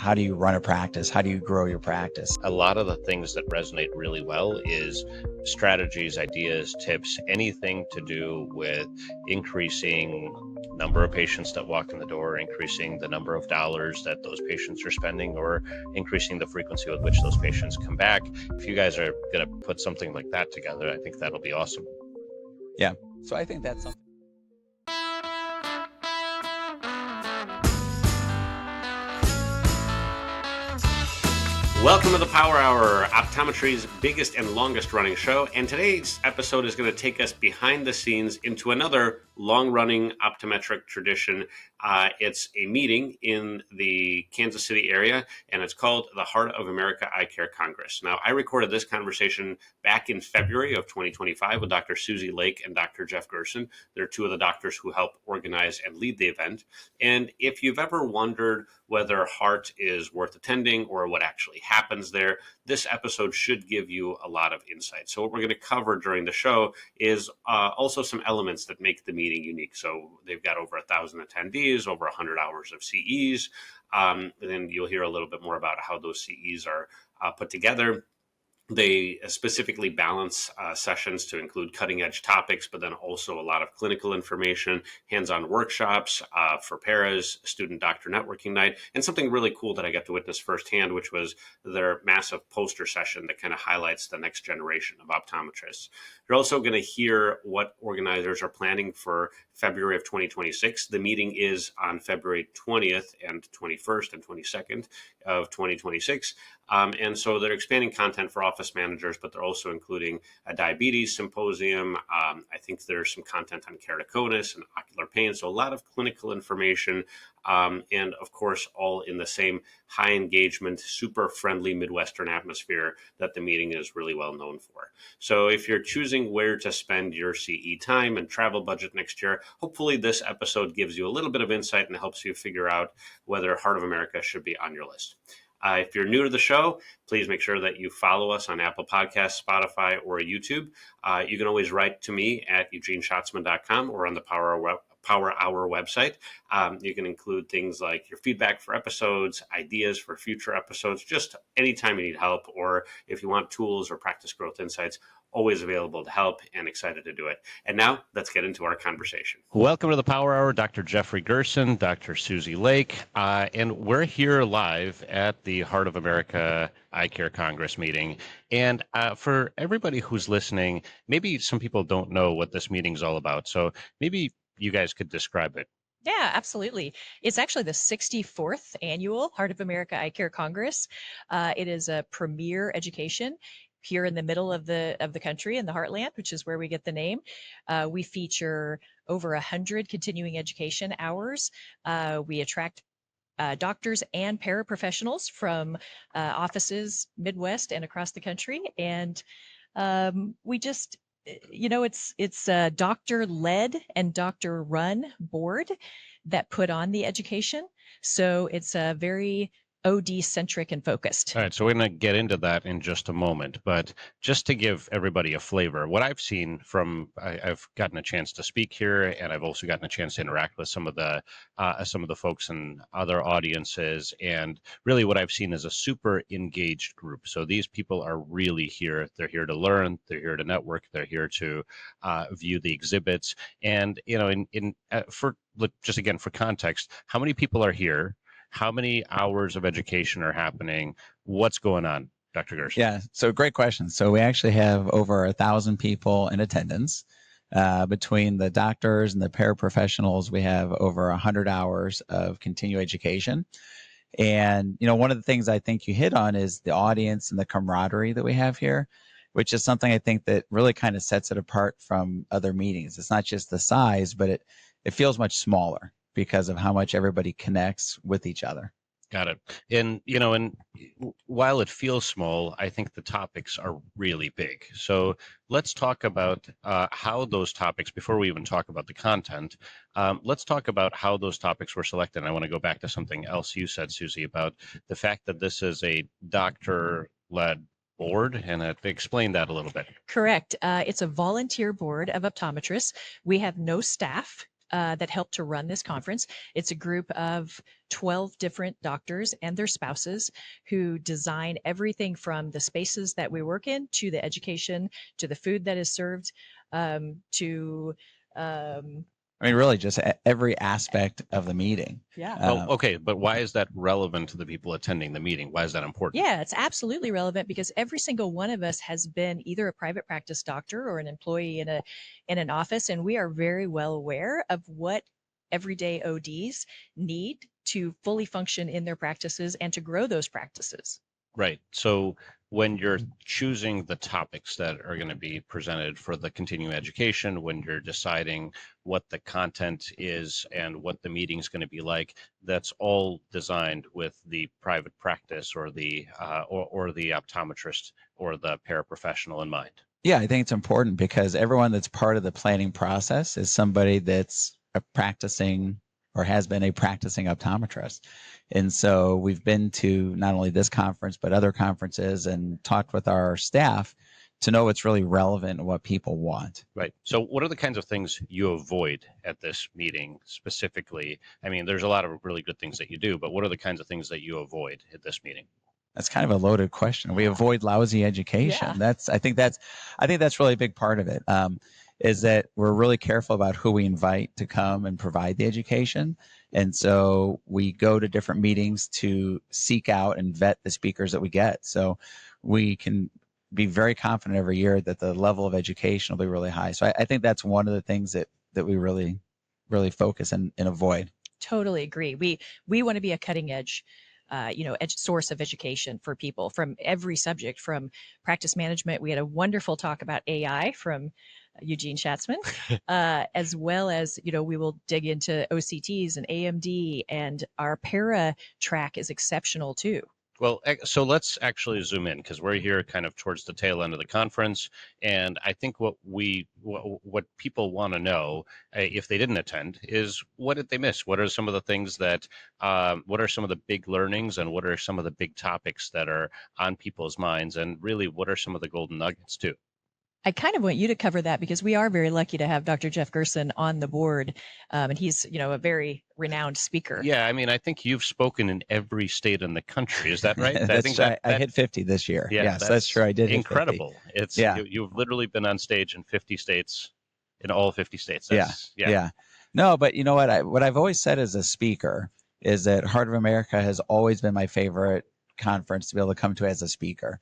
how do you run a practice? How do you grow your practice? A lot of the things that resonate really well is strategies, ideas, tips, anything to do with increasing number of patients that walk in the door, increasing the number of dollars that those patients are spending, or increasing the frequency with which those patients come back. If you guys are going to put something like that together, I think that'll be awesome. Yeah. So I think that's something. Welcome to the Power Hour, Optometry's biggest and longest running show. And today's episode is going to take us behind the scenes into another long-running optometric tradition. It's a meeting in the Kansas City area, and it's called the Heart of America Eyecare Congress. Now, I recorded this conversation back in February of 2025 with Dr. Susie Lake and Dr. Jeff Gerson. They're two of the doctors who help organize and lead the event. And if you've ever wondered whether Heart is worth attending or what actually happens there, this episode should give you a lot of insight. So what we're going to cover during the show is also some elements that make the meeting unique. So they've got over 1,000 attendees, over 100 hours of CEs. And then you'll hear a little bit more about how those CEs are put together. They specifically balance sessions to include cutting-edge topics, but then also a lot of clinical information, hands-on workshops for paras, student-doctor networking night, and something really cool that I got to witness firsthand, which was their massive poster session that kind of highlights the next generation of optometrists. You're also going to hear what organizers are planning for February of 2026. The meeting is on February 20th and 21st and 22nd of 2026. And so they're expanding content for office managers, but they're also including a diabetes symposium. I think there's some content on keratoconus and ocular pain. So a lot of clinical information. And of course, all in the same high engagement, super friendly Midwestern atmosphere that the meeting is really well known for. So if you're choosing where to spend your CE time and travel budget next year, hopefully this episode gives you a little bit of insight and helps you figure out whether Heart of America should be on your list. If you're new to the show, please make sure that you follow us on Apple Podcasts, Spotify, or YouTube. You can always write to me at eugeneshatsman.com or on the Power Hour website. You can include things like your feedback for episodes, ideas for future episodes, just anytime you need help, or if you want tools or practice growth insights, always available to help and excited to do it. And now let's get into our conversation. Welcome to the Power Hour, Dr. Jeffry Gerson, Dr. Susie Lake, and we're here live at the Heart of America Eyecare Congress meeting. And for everybody who's listening, maybe some people don't know what this meeting's all about. So maybe you guys could describe it. Yeah, absolutely. It's actually the 64th annual Heart of America Eyecare Congress. It is a premier education here in the middle of the country, in the heartland, which is where we get the name. We feature over 100 continuing education hours. We attract doctors and paraprofessionals from offices Midwest and across the country. And we just, it's a doctor-led and doctor-run board that put on the education. So it's a very OD-centric and focused. All right, so we're going to get into that in just a moment, but just to give everybody a flavor, what I've seen from, I've gotten a chance to speak here, and I've also gotten a chance to interact with some of the folks in other audiences, and really what I've seen is a super engaged group. So these people are really here. They're here to learn. They're here to network. They're here to view the exhibits. And, for context, how many people are here? How many hours of education are happening? What's going on, Dr. Gerson? Yeah, so great question. So we actually have over 1,000 people in attendance. Between the doctors and the paraprofessionals, we have over 100 hours of continuing education. And, one of the things I think you hit on is the audience and the camaraderie that we have here, which is something I think that really kind of sets it apart from other meetings. It's not just the size, but it feels much smaller because of how much everybody connects with each other. Got it. And, while it feels small, I think the topics are really big. So let's talk about how those topics, before we even talk about the content, let's talk about how those topics were selected. And I want to go back to something else you said, Susie, about the fact that this is a doctor-led board, and explain that a little bit. Correct. It's a volunteer board of optometrists. We have no staff. that help to run this conference. It's a group of 12 different doctors and their spouses who design everything from the spaces that we work in to the education to the food that is served to I mean, really just every aspect of the meeting. yeah. Well, okay, but why is that relevant to the people attending the meeting? Why is that important? Yeah, it's absolutely relevant because every single one of us has been either a private practice doctor or an employee in an office, and we are very well aware of what everyday ODs need to fully function in their practices and to grow those practices. Right. So when you're choosing the topics that are going to be presented for the continuing education, when you're deciding what the content is and what the meeting's going to be like, that's all designed with the private practice or the optometrist or the paraprofessional in mind. Yeah, I think it's important because everyone that's part of the planning process is somebody that's a practicing or has been a practicing optometrist. And so we've been to not only this conference, but other conferences and talked with our staff to know what's really relevant and what people want. Right. So what are the kinds of things you avoid at this meeting specifically? I mean, there's a lot of really good things that you do, but what are the kinds of things that you avoid at this meeting? That's kind of a loaded question. We avoid lousy education. Yeah. I think that's really a big part of it. Is that we're really careful about who we invite to come and provide the education. And so we go to different meetings to seek out and vet the speakers that we get. So we can be very confident every year that the level of education will be really high. So I think that's one of the things that we really, really focus and avoid. Totally agree. We want to be a cutting edge source of education for people from every subject, from practice management. We had a wonderful talk about AI from Eugene Shatsman, as well as, we will dig into OCTs and AMD, and our para track is exceptional too. Well, so let's actually zoom in because we're here kind of towards the tail end of the conference, and I think what people want to know if they didn't attend is what did they miss? What are some of the things that what are some of the big learnings, and what are some of the big topics that are on people's minds, and really what are some of the golden nuggets too? I kind of want you to cover that because we are very lucky to have Dr. Jeff Gerson on the board, and he's, a very renowned speaker. Yeah, I mean, I think you've spoken in every state in the country. Is that right? I think I hit 50 this year. Yeah, yes, that's true. I did. Incredible. It's you've literally been on stage in 50 states, in all 50 states. Yeah. No, but you know what I've always said as a speaker is that Heart of America has always been my favorite conference to be able to come to as a speaker.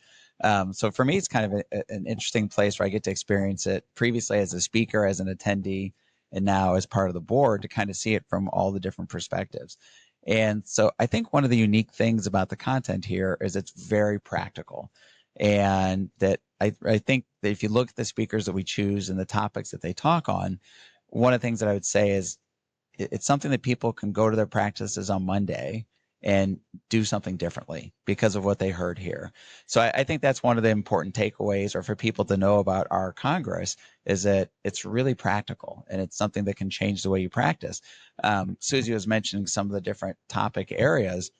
So for me, it's kind of an interesting place where I get to experience it previously as a speaker, as an attendee, and now as part of the board to kind of see it from all the different perspectives. And so I think one of the unique things about the content here is it's very practical. And that I think that if you look at the speakers that we choose and the topics that they talk on, one of the things that I would say is it's something that people can go to their practices on Monday and do something differently because of what they heard here. So I think that's one of the important takeaways, or for people to know about our Congress, is that it's really practical and it's something that can change the way you practice. Susie was mentioning some of the different topic areas.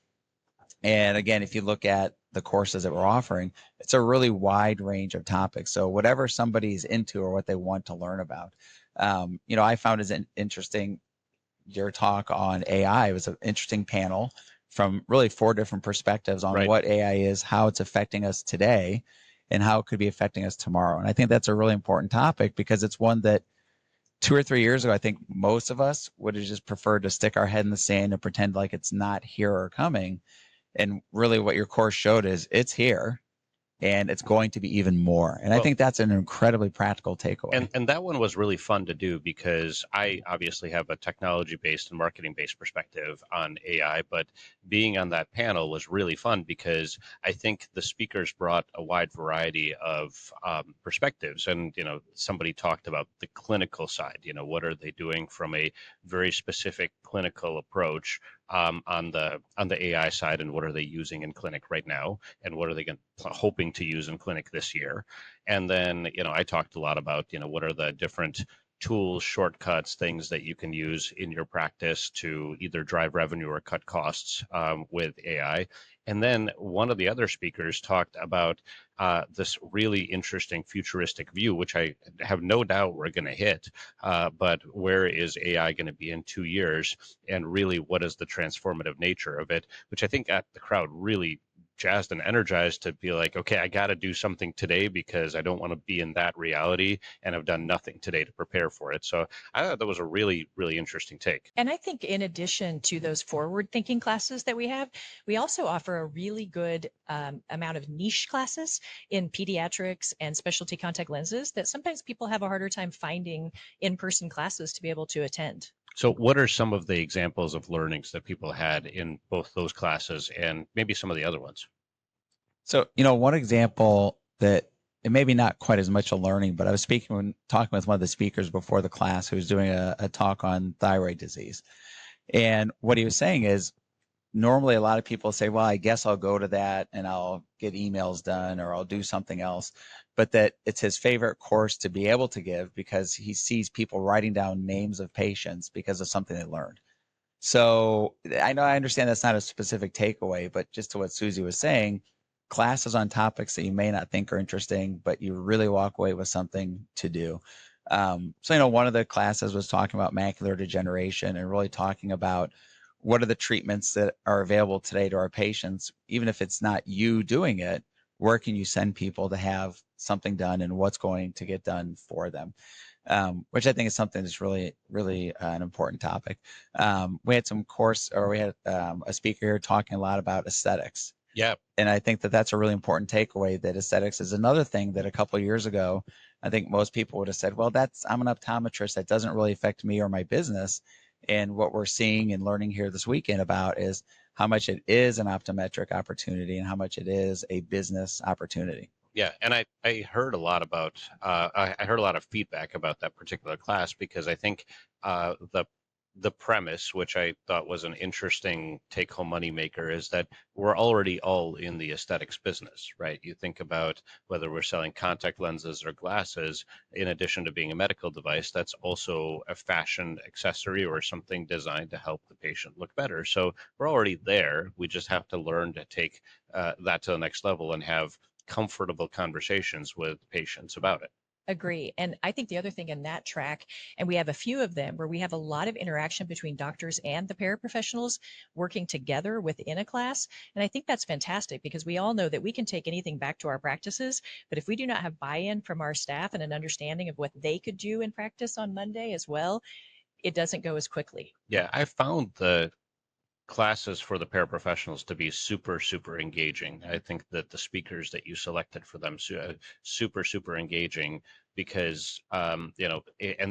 And again, if you look at the courses that we're offering, it's a really wide range of topics. So whatever somebody's into or what they want to learn about. I found it interesting, your talk on AI. It was an interesting panel from really 4 different perspectives on what AI is, how it's affecting us today, and how it could be affecting us tomorrow. And I think that's a really important topic because it's one that 2 or 3 years ago, I think most of us would have just preferred to stick our head in the sand and pretend like it's not here or coming. And really what your course showed is it's here. And it's going to be even more. And I think that's an incredibly practical takeaway. And that one was really fun to do because I obviously have a technology-based and marketing-based perspective on AI, but being on that panel was really fun because I think the speakers brought a wide variety of perspectives. And, somebody talked about the clinical side, what are they doing from a very specific clinical approach on the AI side, and what are they using in clinic right now, and what are they hoping to use in clinic this year. And then, I talked a lot about, what are the different tools, shortcuts, things that you can use in your practice to either drive revenue or cut costs with AI. And then one of the other speakers talked about this really interesting futuristic view, which I have no doubt we're going to hit. But where is AI going to be in 2 years? And really, what is the transformative nature of it? Which I think got the crowd really jazzed and energized to be like, okay, I got to do something today because I don't want to be in that reality, and I've done nothing today to prepare for it. So I thought that was a really, really interesting take. And I think in addition to those forward thinking classes that we have, we also offer a really good amount of niche classes in pediatrics and specialty contact lenses that sometimes people have a harder time finding in-person classes to be able to attend. So what are some of the examples of learnings that people had in both those classes and maybe some of the other ones? So, one example that it maybe not quite as much a learning, but I was talking with one of the speakers before the class who was doing a talk on thyroid disease. And what he was saying is normally a lot of people say, well, I guess I'll go to that and I'll get emails done or I'll do something else. But that it's his favorite course to be able to give because he sees people writing down names of patients because of something they learned. So I understand that's not a specific takeaway, but just to what Susie was saying, classes on topics that you may not think are interesting, but you really walk away with something to do. So, one of the classes was talking about macular degeneration and really talking about what are the treatments that are available today to our patients, even if it's not you doing it, where can you send people to have something done and what's going to get done for them? Which I think is something that's really, really an important topic. We had a speaker here talking a lot about aesthetics. Yeah. And I think that that's a really important takeaway, that aesthetics is another thing that a couple of years ago, I think most people would have said, well, I'm an optometrist. That doesn't really affect me or my business. And what we're seeing and learning here this weekend about is how much it is an optometric opportunity and how much it is a business opportunity. Yeah, and I heard a lot about I heard a lot of feedback about that particular class because I think the premise, which I thought was an interesting take-home moneymaker, is that we're already all in the aesthetics business, right? You think about whether we're selling contact lenses or glasses, in addition to being a medical device, that's also a fashion accessory or something designed to help the patient look better. So we're already there. We just have to learn to take that to the next level and have comfortable conversations with patients about it. Agree. And I think the other thing in that track, and we have a few of them where we have a lot of interaction between doctors and the paraprofessionals working together within a class. And I think that's fantastic because we all know that we can take anything back to our practices, but if we do not have buy-in from our staff and an understanding of what they could do in practice on Monday as well, it doesn't go as quickly. Yeah, I found the classes for the paraprofessionals to be super, super engaging. I think that the speakers that you selected for them super, super engaging because and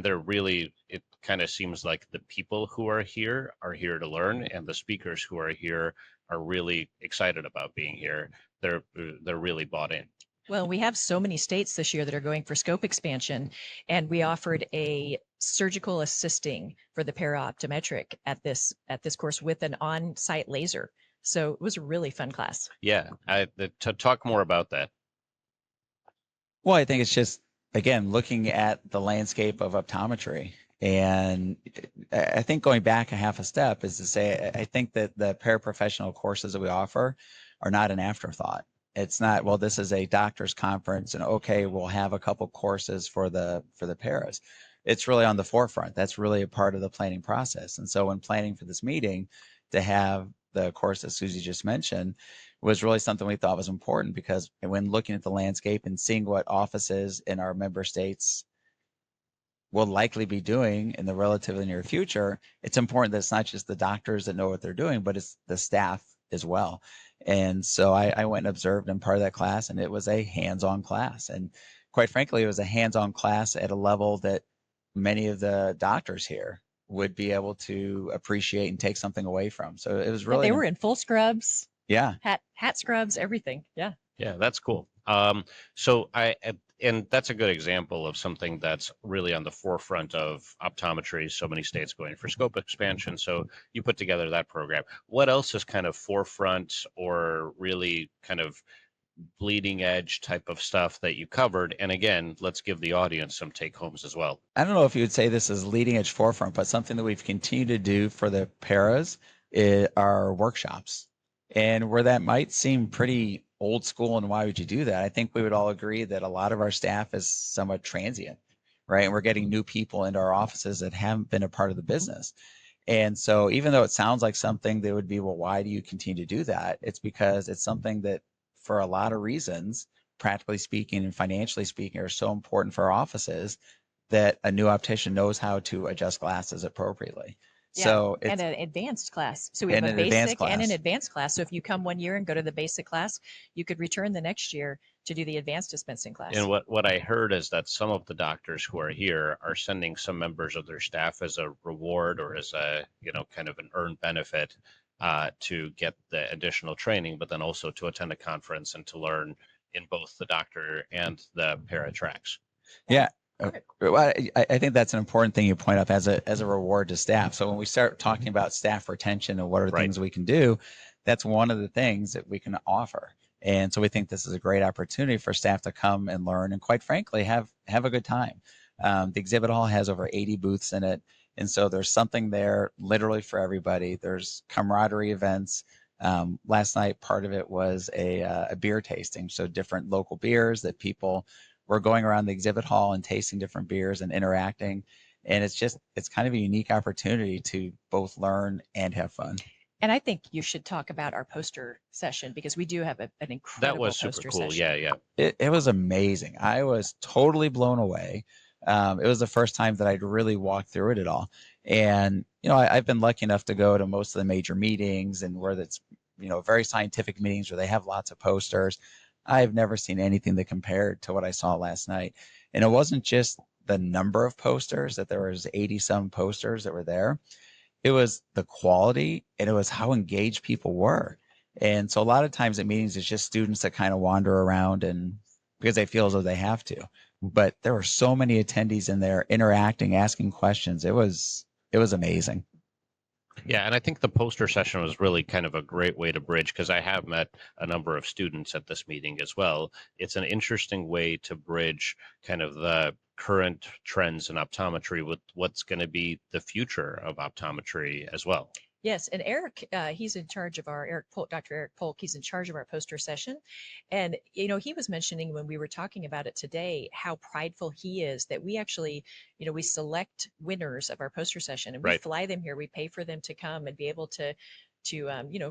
they're really, it kind of seems like the people who are here to learn, and the speakers who are here are really excited about being here. They're really bought in. Well, we have so many states this year that are going for scope expansion, and we offered a surgical assisting for the para-optometric at this course with an on-site laser. So it was a really fun class. Yeah, to talk more about that. Well, I think it's just, again, looking at the landscape of optometry. And I think going back a half a step is to say, I think that the paraprofessional courses that we offer are not an afterthought. It's not, well, this is a doctor's conference and okay, we'll have a couple courses for the paras. It's really on the forefront. That's really a part of the planning process. And so when planning for this meeting, to have the course that Susie just mentioned was really something we thought was important, because when looking at the landscape and seeing what offices in our member states will likely be doing in the relatively near future, it's important that it's not just the doctors that know what they're doing, but it's the staff as well. And so I went and observed and part of that class, and it was a hands-on class. And quite frankly, it was a hands-on class at a level that many of the doctors here would be able to appreciate and take something away from. So it was really, they were in full scrubs. Yeah. Hat scrubs, everything. Yeah. Yeah, that's cool. And that's a good example of something that's really on the forefront of optometry. So many states going for scope expansion. So you put together that program. What else is kind of forefront or really kind of bleeding edge type of stuff that you covered? And again, let's give the audience some take homes as well. I don't know if you would say this is leading edge forefront, but something that we've continued to do for the paras are workshops. And where that might seem pretty old school and why would you do that? I think we would all agree that a lot of our staff is somewhat transient, right? And we're getting new people into our offices that haven't been a part of the business. And so even though it sounds like something that would be, well, why do you continue to do that? It's because it's something that for a lot of reasons, practically speaking and financially speaking, are so important for our offices that a new optician knows how to adjust glasses appropriately. Yeah, So and it's an advanced class. So we have in a an advanced basic and an class. advanced class. So if you come one year and go to the basic class, you could return the next year to do the advanced dispensing class. And what I heard is that some of the doctors who are here are sending some members of their staff as a reward or as a, kind of an earned benefit to get the additional training, but then also to attend a conference and to learn in both the doctor and the paratracks. Yeah. Well, I think that's an important thing you point up as a reward to staff. So when we start talking about staff retention and what are Right. things we can do, that's one of the things that we can offer. And so we think this is a great opportunity for staff to come and learn and, quite frankly, have a good time. The exhibit hall has over 80 booths in it, and so there's something there literally for everybody. There's camaraderie events. Last night, part of it was a beer tasting, so different local beers that people we're going around the exhibit hall and tasting different beers and interacting. And it's kind of a unique opportunity to both learn and have fun. And I think you should talk about our poster session because we do have an incredible That was super poster cool. session. Yeah. It was amazing. I was totally blown away. It was the first time that I'd really walked through it at all. And, I've been lucky enough to go to most of the major meetings and where that's, very scientific meetings where they have lots of posters. I've never seen anything that compared to what I saw last night. And it wasn't just the number of posters, that there was 80 some posters that were there. It was the quality and it was how engaged people were. And so a lot of times at meetings, it's just students that kind of wander around and because they feel as though they have to. But there were so many attendees in there interacting, asking questions. It was amazing. Yeah, and I think the poster session was really kind of a great way to bridge because I have met a number of students at this meeting as well. It's an interesting way to bridge kind of the current trends in optometry with what's going to be the future of optometry as well. Yes, and Eric, he's in charge of our Dr. Eric Polk. He's in charge of our poster session, and he was mentioning when we were talking about it today how prideful he is that we actually, we select winners of our poster session and we Right. fly them here. We pay for them to come and be able to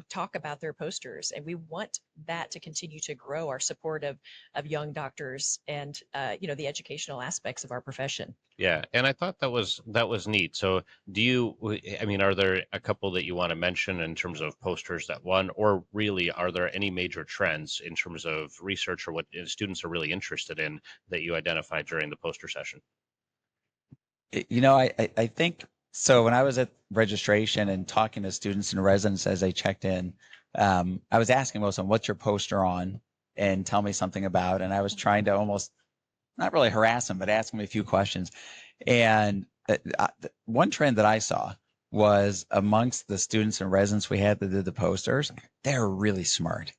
talk about their posters, and we want that to continue to grow our support of young doctors and the educational aspects of our profession. Yeah, and I thought that was neat. So, are there a couple that you want to mention in terms of posters that won, or really, are there any major trends in terms of research or what students are really interested in that you identified during the poster session? I think so. When I was at registration and talking to students and residents as they checked in, I was asking most of them, "What's your poster on?" and tell me something about. And I was trying to almost not really harass them, but ask them a few questions. And one trend that I saw was amongst the students and residents we had that did the posters, they're really smart.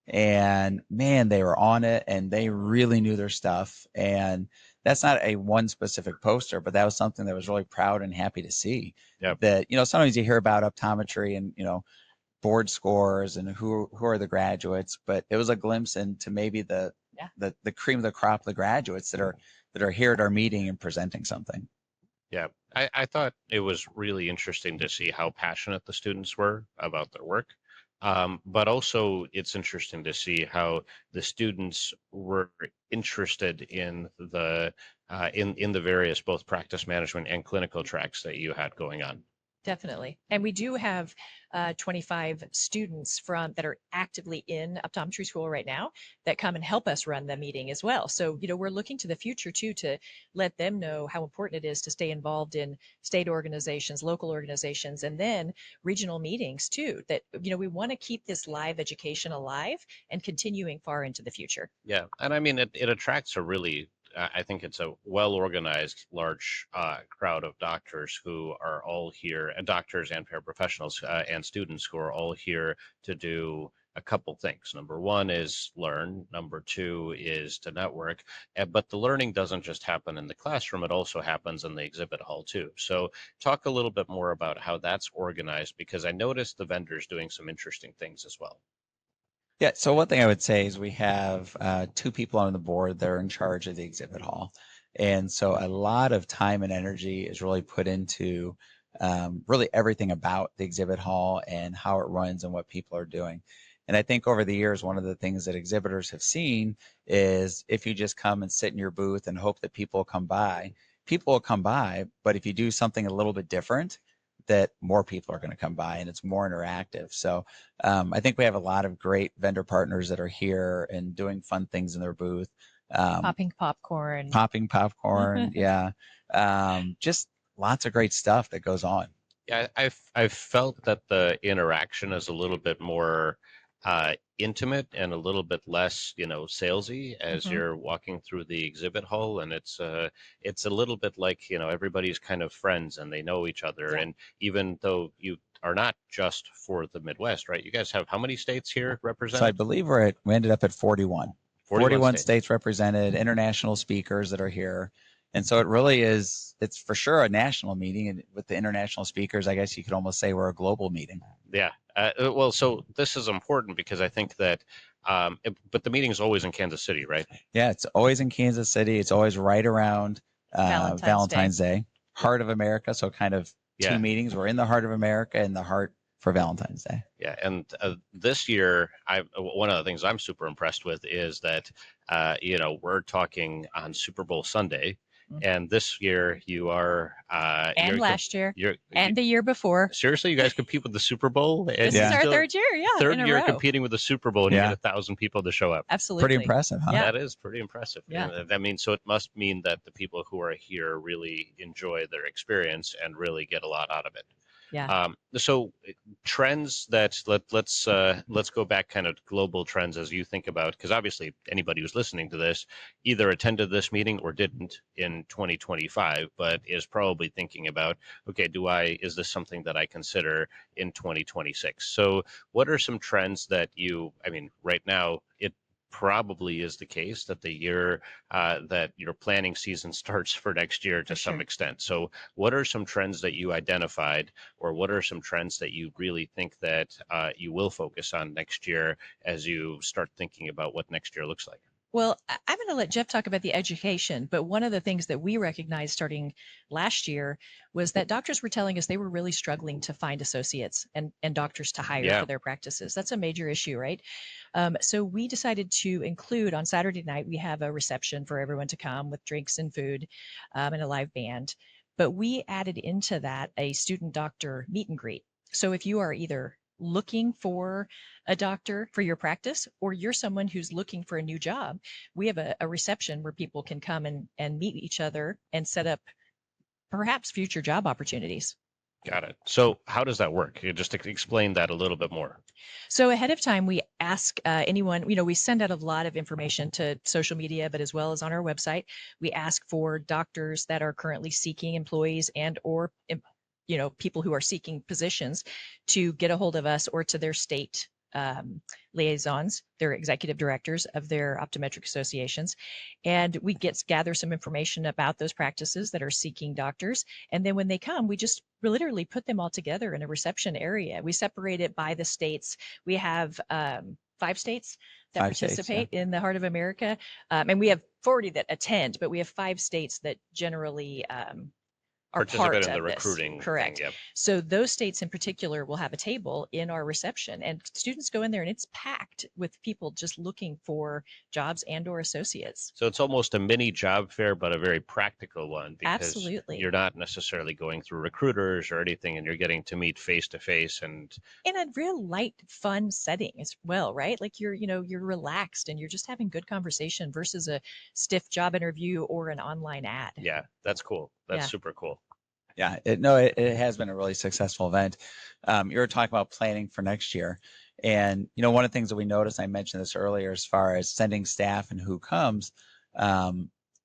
And man, they were on it and they really knew their stuff. And that's not a one specific poster, but that was something that was really proud and happy to see. Yep. That, sometimes you hear about optometry and, board scores and who are the graduates, but it was a glimpse into maybe the cream of the crop of the graduates that are here at our meeting and presenting something. Yeah, I thought it was really interesting to see how passionate the students were about their work. But also it's interesting to see how the students were interested in the in the various both practice management and clinical tracks that you had going on. Definitely. And we do have 25 students that are actively in optometry school right now that come and help us run the meeting as well. So, we're looking to the future too, to let them know how important it is to stay involved in state organizations, local organizations, and then regional meetings too, that, we want to keep this live education alive and continuing far into the future. Yeah. And it attracts a really I think it's a well-organized, large crowd of doctors who are all here, doctors and paraprofessionals and students who are all here to do a couple things. Number one is learn. Number two is to network. But the learning doesn't just happen in the classroom, it also happens in the exhibit hall too. So talk a little bit more about how that's organized, because I noticed the vendors doing some interesting things as well. Yeah, so one thing I would say is we have two people on the board that are in charge of the exhibit hall. And so a lot of time and energy is really put into really everything about the exhibit hall and how it runs and what people are doing. And I think over the years, one of the things that exhibitors have seen is if you just come and sit in your booth and hope that people will come by. But if you do something a little bit different, that more people are going to come by and it's more interactive. So I think we have a lot of great vendor partners that are here and doing fun things in their booth. Popping popcorn. Popping popcorn. Yeah. Just lots of great stuff that goes on. Yeah, I've felt that the interaction is a little bit more intimate and a little bit less, salesy as you're walking through the exhibit hall, and it's a little bit like, everybody's kind of friends and they know each other. Yeah. And even though you are not just for the Midwest, right? You guys have how many states here So I represented? believe we ended up at 41. 41 states represented, international speakers that are here. And so it really is, it's for sure a national meeting. And with the international speakers, I guess you could almost say we're a global meeting. Yeah. Well, so this is important because I think that, but the meeting is always in Kansas City, right? Yeah, it's always in Kansas City. It's always right around Valentine's Day, heart of America. So kind of two meetings. We're in the heart of America and the heart for Valentine's Day. Yeah, and this year, one of the things I'm super impressed with is that, we're talking on Super Bowl Sunday, and this year you are, and last year, and the year before. Seriously, you guys compete with the Super Bowl? And this is our third year, third year competing with the Super Bowl, and you get 1,000 people to show up. Absolutely, pretty impressive, huh? Yeah. That is pretty impressive. Yeah, that means so. It must mean that the people who are here really enjoy their experience and really get a lot out of it. Yeah. So trends that let's go back, kind of global trends as you think about, because obviously anybody who's listening to this either attended this meeting or didn't in 2025, but is probably thinking about, okay, is this something that I consider in 2026? So what are some trends that right now it probably is the case that the year that your planning season starts for next year to some extent. So what are some trends that you identified, or what are some trends that you really think that you will focus on next year as you start thinking about what next year looks like? Well, I'm going to let Jeff talk about the education, but one of the things that we recognized starting last year was that doctors were telling us they were really struggling to find associates and doctors to hire for their practices. That's a major issue, right? So we decided to include on Saturday night, we have a reception for everyone to come with drinks and food and a live band. But we added into that a student doctor meet and greet. So if you are either looking for a doctor for your practice, or you're someone who's looking for a new job, we have a reception where people can come and meet each other and set up perhaps future job opportunities. Got it. So how does that work? You just explain that a little bit more. So ahead of time, we ask anyone, we send out a lot of information to social media, but as well as on our website, we ask for doctors that are currently seeking employees and or people who are seeking positions to get a hold of us or to their state liaisons, their executive directors of their optometric associations. And we gather some information about those practices that are seeking doctors. And then when they come, we literally put them all together in a reception area. We separate it by the states. We have 5 states that participate in the Heart of America. And we have 40 that attend, but we have 5 states that generally are part of the recruiting. Correct. Thing, yep. So those states in particular will have a table in our reception, and students go in there and it's packed with people just looking for jobs and or associates. So it's almost a mini job fair, but a very practical one, because absolutely, you're not necessarily going through recruiters or anything, and you're getting to meet face to face and in a real light, fun setting as well, right? Like you're relaxed and you're just having good conversation versus a stiff job interview or an online ad. Yeah, that's cool. That's super cool. Yeah, it has been a really successful event. You were talking about planning for next year. And, one of the things that we noticed, I mentioned this earlier, as far as sending staff and who comes,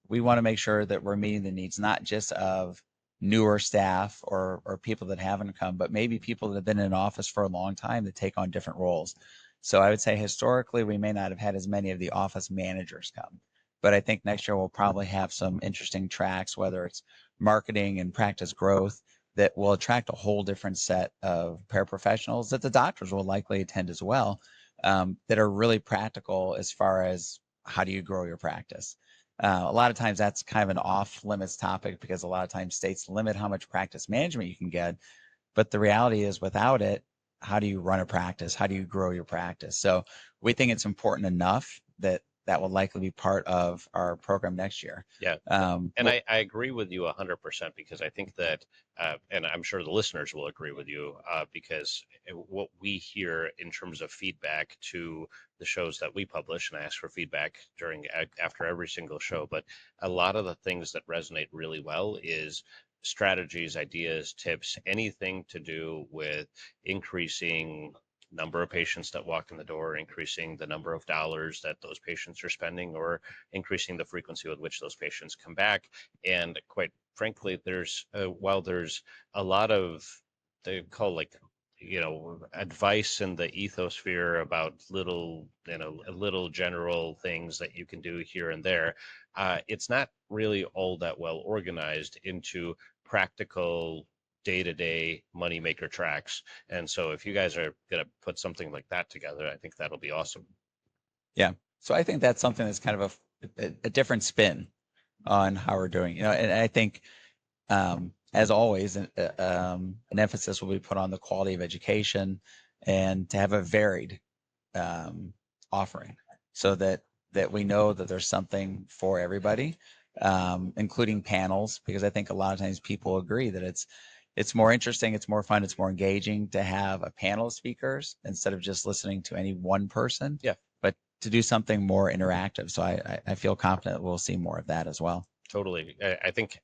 we want to make sure that we're meeting the needs, not just of newer staff or people that haven't come, but maybe people that have been in office for a long time that take on different roles. So I would say historically, we may not have had as many of the office managers come, but I think next year we'll probably have some interesting tracks, whether it's marketing and practice growth, that will attract a whole different set of paraprofessionals that the doctors will likely attend as well, that are really practical as far as how do you grow your practice. A lot of times that's kind of an off limits topic because a lot of times states limit how much practice management you can get. But the reality is without it, how do you run a practice? How do you grow your practice? So we think it's important enough that that will likely be part of our program next year. Yeah. And I agree with you 100% because I think that, and I'm sure the listeners will agree with you, because what we hear in terms of feedback to the shows that we publish, and I ask for feedback after every single show, but a lot of the things that resonate really well is strategies, ideas, tips, anything to do with increasing number of patients that walk in the door, increasing the number of dollars that those patients are spending, or increasing the frequency with which those patients come back. And quite frankly, while there's a lot of, they call like, advice in the ethosphere about little general things that you can do here and there. It's not really all that well organized into practical day-to-day moneymaker tracks. And so if you guys are going to put something like that together, I think that'll be awesome. Yeah. So I think that's something that's kind of a different spin on how we're doing, and I think, as always, an emphasis will be put on the quality of education and to have a varied offering so that we know that there's something for everybody, including panels, because I think a lot of times people agree that it's more interesting, it's more fun, it's more engaging to have a panel of speakers instead of just listening to any one person. Yeah. But to do something more interactive. So I feel confident we'll see more of that as well. Totally. I think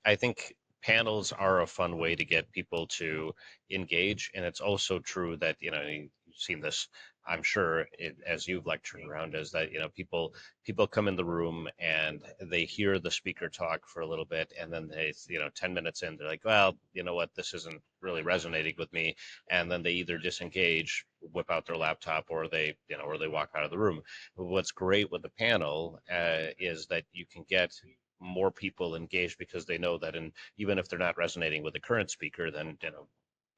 panels are a fun way to get people to engage. And it's also true that, you've seen this, I'm sure, as you've lectured around, is that, people come in the room and they hear the speaker talk for a little bit. And then they, 10 minutes in, they're like, well, you know what, this isn't really resonating with me. And then they either disengage, whip out their laptop, or they walk out of the room. But what's great with the panel is that you can get more people engaged because they know that, even if they're not resonating with the current speaker, then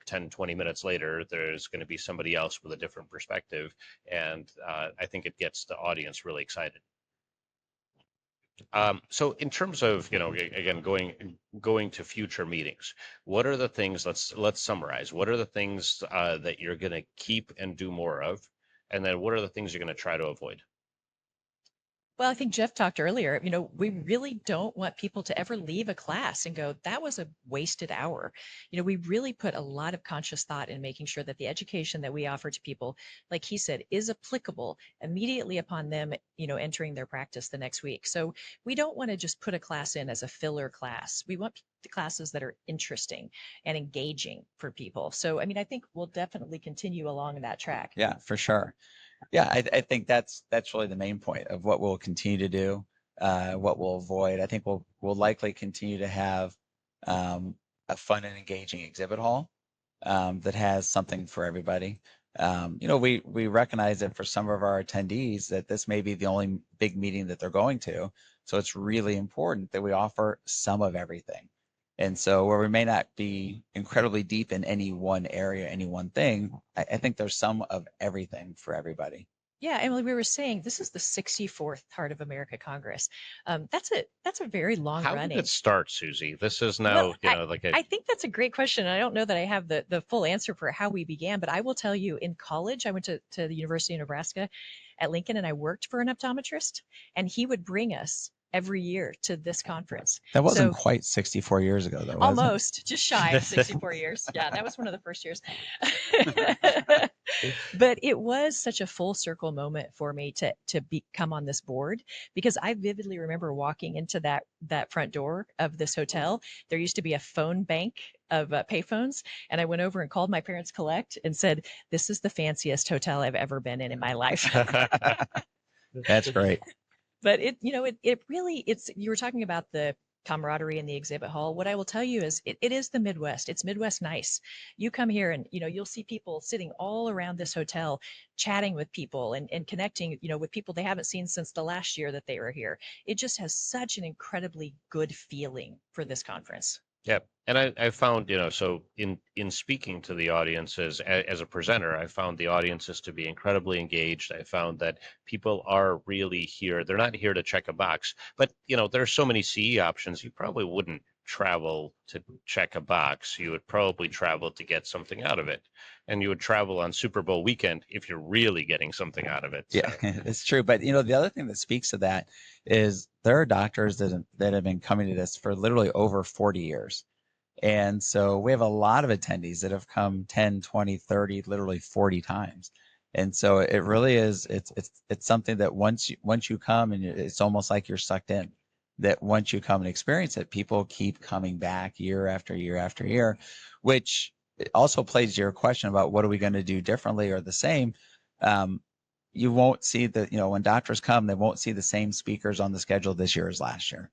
10, 20 minutes later, there's going to be somebody else with a different perspective. And I think it gets the audience really excited. So in terms of, again, going to future meetings, what are the things, let's summarize, what are the things that you're going to keep and do more of? And then what are the things you're going to try to avoid? Well, I think Jeff talked earlier, we really don't want people to ever leave a class and go, that was a wasted hour. We really put a lot of conscious thought in making sure that the education that we offer to people, like he said, is applicable immediately upon them, entering their practice the next week. So we don't want to just put a class in as a filler class. We want the classes that are interesting and engaging for people. So, I think we'll definitely continue along that track. Yeah, for sure. Yeah, I think that's really the main point of what we'll continue to do, what we'll avoid. I think we'll likely continue to have a fun and engaging exhibit hall that has something for everybody. We recognize that for some of our attendees that this may be the only big meeting that they're going to, so it's really important that we offer some of everything. And so where we may not be incredibly deep in any one area, any one thing, I think there's some of everything for everybody. Yeah, Emily, we were saying this is the 64th Heart of America Congress. That's a very long How running. did it start, Susie? This is now, Well, I think that's a great question. I don't know that I have the full answer for how we began, but I will tell you, in college, I went to the University of Nebraska at Lincoln, and I worked for an optometrist, and he would bring us every year to this conference. That wasn't quite 64 years ago, though, was almost, just shy of 64 years. Yeah, that was one of the first years. But it was such a full circle moment for me to come on this board, because I vividly remember walking into that front door of this hotel. There used to be a phone bank of payphones, and I went over and called my parents collect and said, "This is the fanciest hotel I've ever been in my life." That's great. But it really, you were talking about the camaraderie in the exhibit hall. What I will tell you is it is the Midwest. It's Midwest nice. You come here and, you'll see people sitting all around this hotel, chatting with people and connecting, with people they haven't seen since the last year that they were here. It just has such an incredibly good feeling for this conference. Yeah. And I found, so in speaking to the audiences as a presenter, I found the audiences to be incredibly engaged. I found that people are really here. They're not here to check a box, but there are so many CE options. You probably wouldn't travel to check a box. You would probably travel to get something out of it. And you would travel on Super Bowl weekend if you're really getting something out of it. So. Yeah, it's true. But the other thing that speaks to that is there are doctors that have been coming to this for literally over 40 years. And so we have a lot of attendees that have come 10, 20, 30, literally 40 times. And so it really is, it's something that once you come, and it's almost like you're sucked in, that once you come and experience it, people keep coming back year after year after year, which also plays to your question about what are we going to do differently or the same. You won't see when doctors come, they won't see the same speakers on the schedule this year as last year.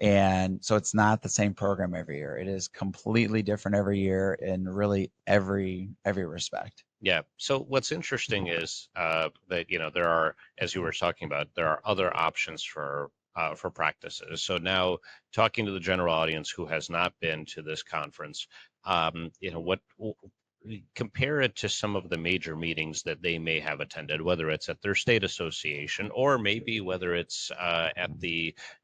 And so it's not the same program every year. It is completely different every year in really every respect. Yeah. So what's interesting is that there are, as you were talking about, there are other options for practices. So now, talking to the general audience who has not been to this conference, what compare it to some of the major meetings that they may have attended, whether it's at their state association or maybe whether it's at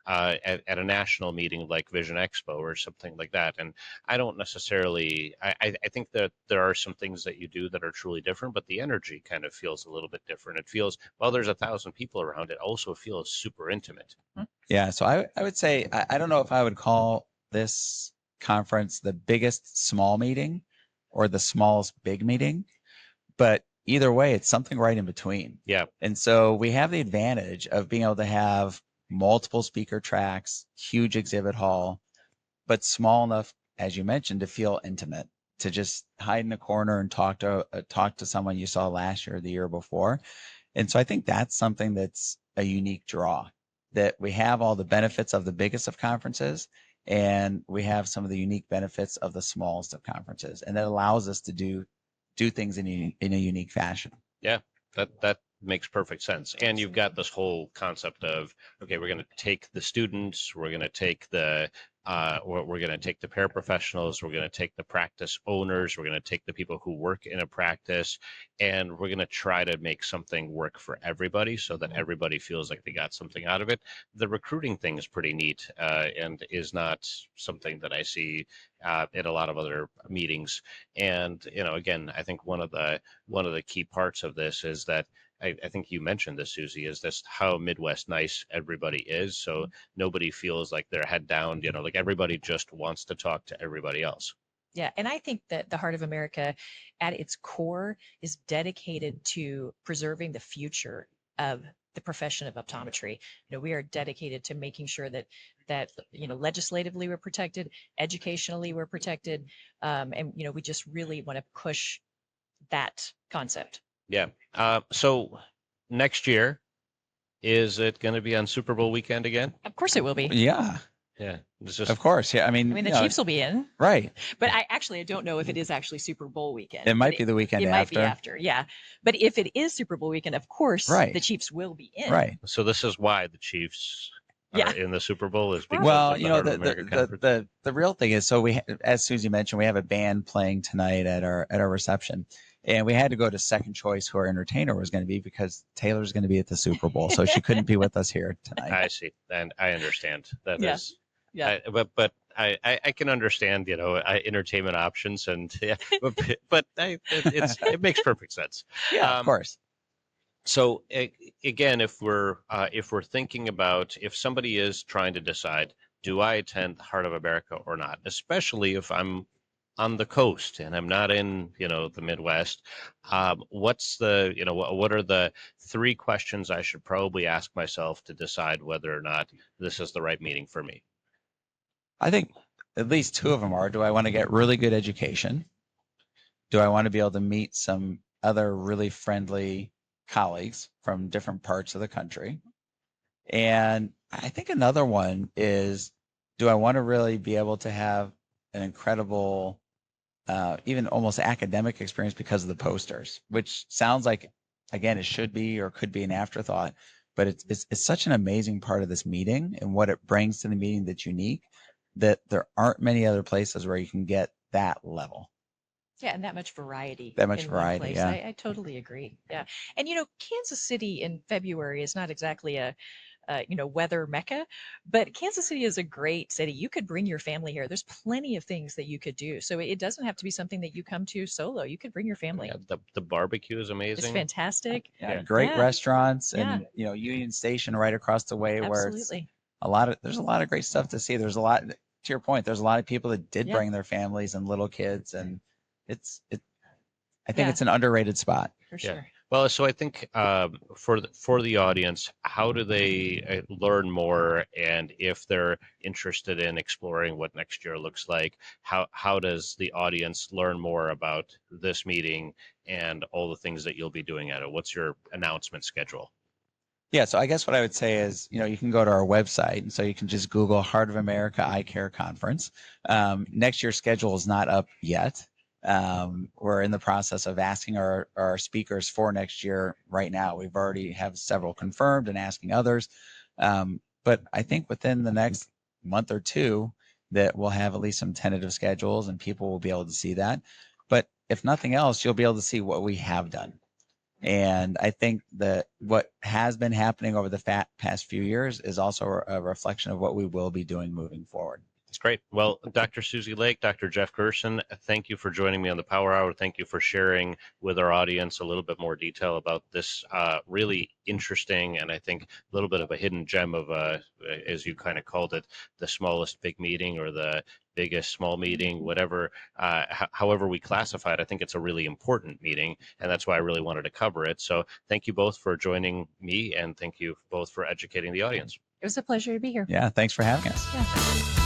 a national meeting like Vision Expo or something like that. And I don't necessarily, I think that there are some things that you do that are truly different, but the energy kind of feels a little bit different. It feels, well, there's 1,000 people around. It also feels super intimate. Yeah. So I would say, I don't know if I would call this conference the biggest small meeting or the smallest big meeting, but either way, it's something right in between. Yeah. And so we have the advantage of being able to have multiple speaker tracks, huge exhibit hall, but small enough, as you mentioned, to feel intimate, to just hide in a corner and talk to someone you saw last year or the year before. And so I think that's something that's a unique draw, that we have all the benefits of the biggest of conferences, and we have some of the unique benefits of the smallest of conferences, and that allows us to do things in a unique fashion. Yeah, that makes perfect sense. And you've got this whole concept of, okay, we're going to take the students, we're going to take the we're going to take the paraprofessionals, we're going to take the practice owners, we're going to take the people who work in a practice, and we're going to try to make something work for everybody so that everybody feels like they got something out of it. The recruiting thing is pretty neat and is not something that I see at a lot of other meetings. And again, I think one of the key parts of this is that I think you mentioned this, Susie, is this how Midwest nice everybody is. So nobody feels like they're head down, like everybody just wants to talk to everybody else. Yeah. And I think that the Heart of America at its core is dedicated to preserving the future of the profession of optometry. We are dedicated to making sure that legislatively we're protected, educationally we're protected, and we just really want to push that concept. Yeah. So next year, is it going to be on Super Bowl weekend again? Of course it will be. Yeah. Yeah. Of course. Yeah. I mean, the Chiefs will be in. Right. But I don't know if it is actually Super Bowl weekend. It might be the weekend after. It might be after. Yeah. But if it is Super Bowl weekend, of course, the Chiefs will be in. Right. So this is why the Chiefs are in the Super Bowl, is because well, of the the real thing is, so as Susie mentioned, we have a band playing tonight at our reception. And we had to go to second choice who our entertainer was going to be, because Taylor's going to be at the Super Bowl. So she couldn't be with us here tonight. I see. And I understand. That is. Yeah. But I can understand, entertainment options, and but it makes perfect sense. Yeah, of course. So again, if we're thinking about, if somebody is trying to decide, do I attend the Heart of America or not, especially if I'm on the coast and I'm not in, the Midwest, what are the 3 questions I should probably ask myself to decide whether or not this is the right meeting for me? I think at least 2 of them are, do I want to get really good education? Do I want to be able to meet some other really friendly colleagues from different parts of the country? And I think another one is, do I want to really be able to have an incredible, even almost academic experience because of the posters, which sounds like, again, it should be or could be an afterthought, but it's such an amazing part of this meeting and what it brings to the meeting that's unique, that there aren't many other places where you can get that level. Yeah, and that much variety. That much in variety, one place. yeah. I totally agree. Yeah, and Kansas City in February is not exactly a weather mecca, but Kansas City is a great city. You could bring your family here. There's plenty of things that you could do. So it doesn't have to be something that you come to solo. You could bring your family. Yeah, the barbecue is It's amazing. fantastic. Yeah, great Yeah. restaurants, Yeah. and Union Station right across the way, where it's Absolutely. there's a lot of great stuff to see. There's a lot, to your point, there's a lot of people that did Yeah. bring their families and little kids, and I think Yeah. it's an underrated spot. For Yeah. sure. Well, so I think for the audience, how do they learn more? And if they're interested in exploring what next year looks like, how does the audience learn more about this meeting and all the things that you'll be doing at it? What's your announcement schedule? Yeah, so I guess what I would say is, you can go to our website, and so you can just Google Heart of America Eye Care Conference. Next year's schedule is not up yet. We're in the process of asking our speakers for next year right now. We've already have several confirmed and asking others. But I think within the next month or two that we'll have at least some tentative schedules and people will be able to see that. But if nothing else, you'll be able to see what we have done. And I think that what has been happening over the past few years is also a reflection of what we will be doing moving forward. That's great. Well, Dr. Susie Lake, Dr. Jeff Gerson, thank you for joining me on the Power Hour. Thank you for sharing with our audience a little bit more detail about this really interesting and I think a little bit of a hidden gem of, as you kind of called it, the smallest big meeting or the biggest small meeting, whatever, however we classify it. I think it's a really important meeting, and that's why I really wanted to cover it. So thank you both for joining me, and thank you both for educating the audience. It was a pleasure to be here. Yeah, thanks for having us. Yeah.